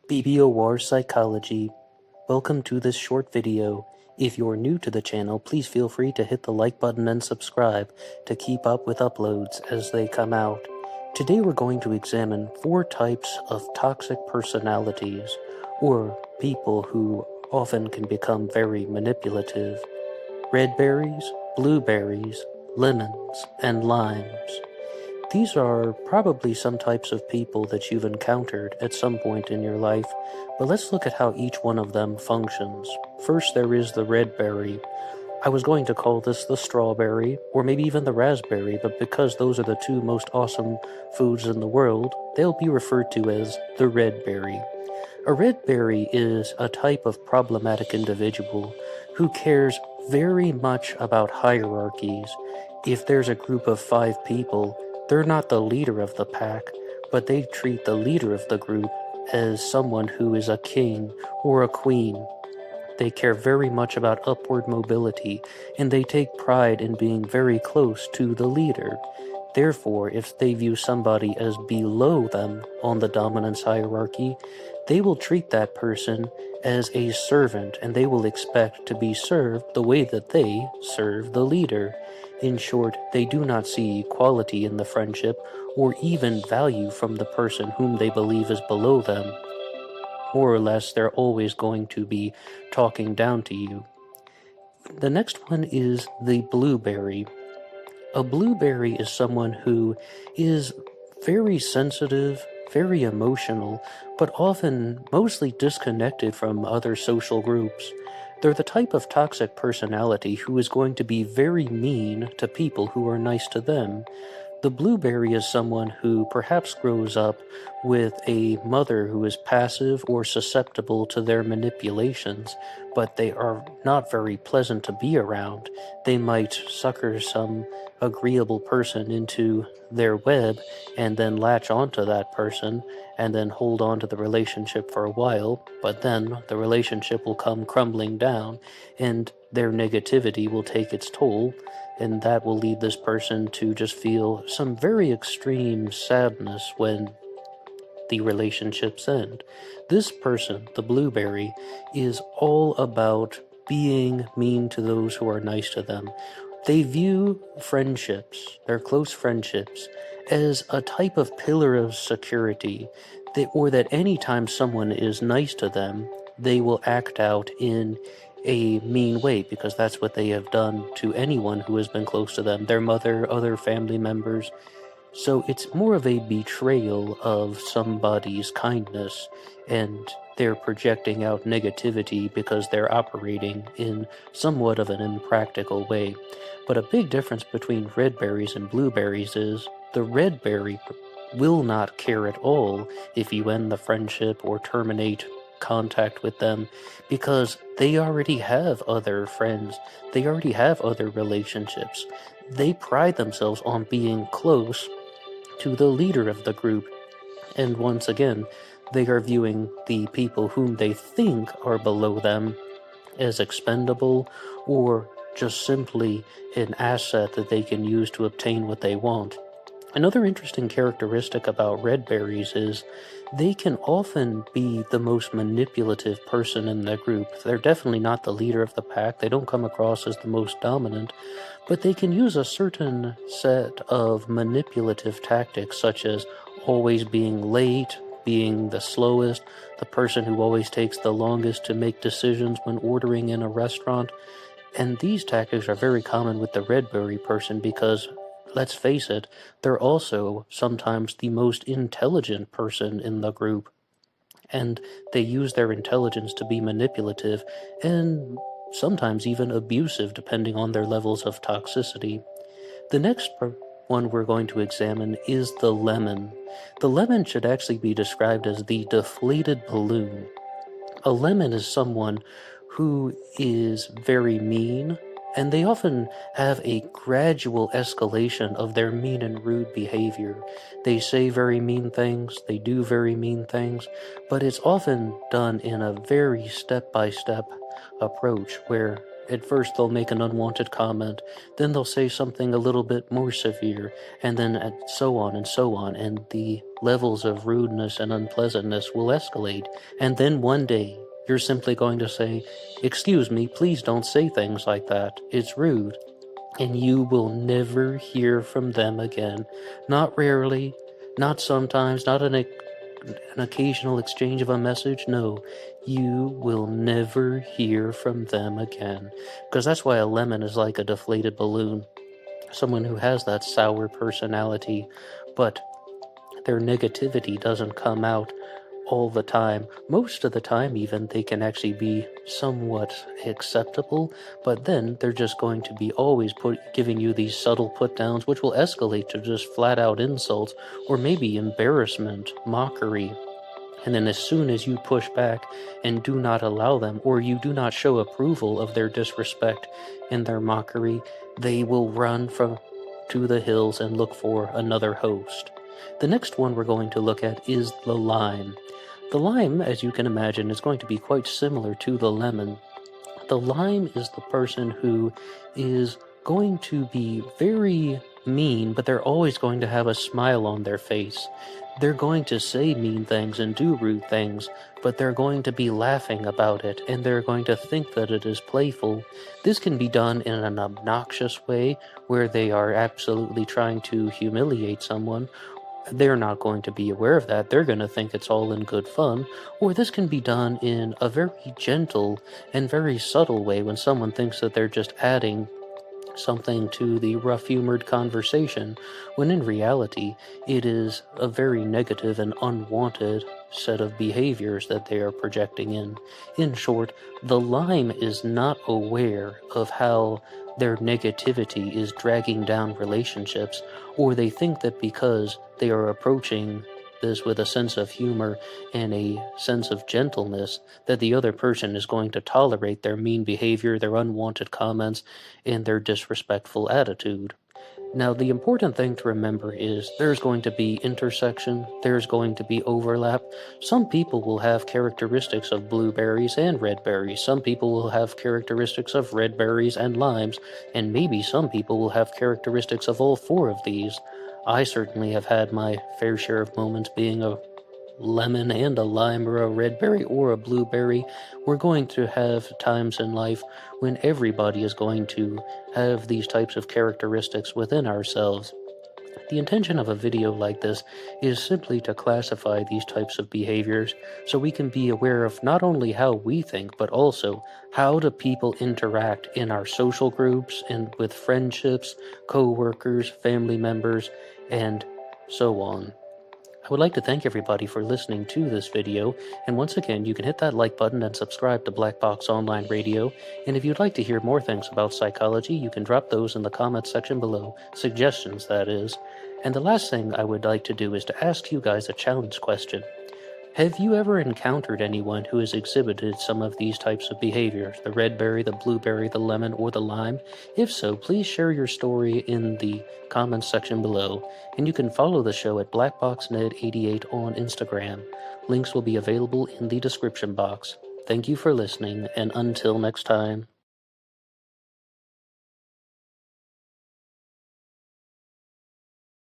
BBOR Psychology. Welcome to this short video. If you're new to the channel, please feel free to hit the like button and subscribe to keep up with uploads as they come out. Today we're going to examine 4 types of toxic personalities, or people who often can become very manipulative. Red berries, blueberries, lemons, and limes. These are probably some types of people that you've encountered at some point in your life, but let's look at how each one of them functions. First, there is the red berry. I was going to call this the strawberry, or maybe even the raspberry, but because those are the 2 most awesome foods in the world, they'll be referred to as the red berry. A red berry is a type of problematic individual who cares very much about hierarchies. If there's a group of 5 people, they're not the leader of the pack, but they treat the leader of the group as someone who is a king or a queen. They care very much about upward mobility, and they take pride in being very close to the leader. Therefore, if they view somebody as below them on the dominance hierarchy, they will treat that person as a servant, and they will expect to be served the way that they serve the leader. In short, they do not see equality in the friendship or even value from the person whom they believe is below them. More or less, they're always going to be talking down to you. The next one is the blueberry. A blueberry is someone who is very sensitive, very emotional, but often mostly disconnected from other social groups. They're the type of toxic personality who is going to be very mean to people who are nice to them. The blueberry is someone who perhaps grows up with a mother who is passive or susceptible to their manipulations, but they are not very pleasant to be around. They might sucker some agreeable person into their web and then latch onto that person and then hold on to the relationship for a while, but then the relationship will come crumbling down and their negativity will take its toll, and that will lead this person to just feel some very extreme sadness when the relationships end. This person, the blueberry, is all about being mean to those who are nice to them. They view friendships, their close friendships, as a type of pillar of security, or that anytime someone is nice to them, they will act out in a mean way, because that's what they have done to anyone who has been close to them, their mother, other family members. So it's more of a betrayal of somebody's kindness, and they're projecting out negativity because they're operating in somewhat of an impractical way. But a big difference between red berries and blueberries is the red berry will not care at all if you end the friendship or terminate contact with them, because they already have other friends, they already have other relationships. They pride themselves on being close to the leader of the group, and once again, they are viewing the people whom they think are below them as expendable or just simply an asset that they can use to obtain what they want. Another interesting characteristic about red berries is they can often be the most manipulative person in the group. They're definitely not the leader of the pack. They don't come across as the most dominant, but they can use a certain set of manipulative tactics, such as always being late, being the slowest, the person who always takes the longest to make decisions when ordering in a restaurant. And these tactics are very common with the red berry person because, let's face it, they're also sometimes the most intelligent person in the group, and they use their intelligence to be manipulative and sometimes even abusive depending on their levels of toxicity. The next one we're going to examine is the lemon. The lemon should actually be described as the deflated balloon. A lemon is someone who is very mean, and they often have a gradual escalation of their mean and rude behavior. They say very mean things, they do very mean things, but it's often done in a very step-by-step approach where At first they'll make an unwanted comment, then they'll say something a little bit more severe, and then so on and so on, and the levels of rudeness and unpleasantness will escalate, and then one day you're simply going to say, "Excuse me, please don't say things like that, it's rude," and you will never hear from them again. Not rarely, not sometimes, not an occasional exchange of a message. No, you will never hear from them again. Because that's why a lemon is like a deflated balloon. Someone who has that sour personality, but their negativity doesn't come out all the time. Most of the time even, they can actually be somewhat acceptable, but then they're just going to be always giving you these subtle put-downs, which will escalate to just flat-out insults, or maybe embarrassment, mockery. And then as soon as you push back and do not allow them, or you do not show approval of their disrespect and their mockery, they will run to the hills and look for another host. The next one we're going to look at is the lime. The lime, as you can imagine, is going to be quite similar to the lemon. The lime is the person who is going to be very mean, but they're always going to have a smile on their face. They're going to say mean things and do rude things, but they're going to be laughing about it, and they're going to think that it is playful. This can be done in an obnoxious way, where they are absolutely trying to humiliate someone. They're not going to be aware of that. They're going to think it's all in good fun. Or this can be done in a very gentle and very subtle way when someone thinks that they're just adding something to the rough-humored conversation, when in reality it is a very negative and unwanted set of behaviors that they are projecting in. In short, the lime is not aware of how their negativity is dragging down relationships, or they think that because they are approaching this with a sense of humor and a sense of gentleness, that the other person is going to tolerate their mean behavior, their unwanted comments, and their disrespectful attitude. Now, the important thing to remember is there's going to be intersection, there's going to be overlap. Some people will have characteristics of blueberries and red berries. Some people will have characteristics of red berries and limes, and maybe some people will have characteristics of all four of these. I certainly have had my fair share of moments being a lemon and a lime, or a red berry or a blueberry. We're going to have times in life when everybody is going to have these types of characteristics within ourselves. The intention of a video like this is simply to classify these types of behaviors so we can be aware of not only how we think, but also how do people interact in our social groups and with friendships, co-workers, family members, and so on. I would like to thank everybody for listening to this video, and once again, you can hit that like button and subscribe to Black Box Online Radio, and if you'd like to hear more things about psychology, you can drop those in the comments section below, suggestions that is. And the last thing I would like to do is to ask you guys a challenge question. Have you ever encountered anyone who has exhibited some of these types of behaviors, the red berry, the blueberry, the lemon, or the lime? If so, please share your story in the comments section below, and you can follow the show at BlackBoxNed88 on Instagram. Links will be available in the description box. Thank you for listening, and until next time.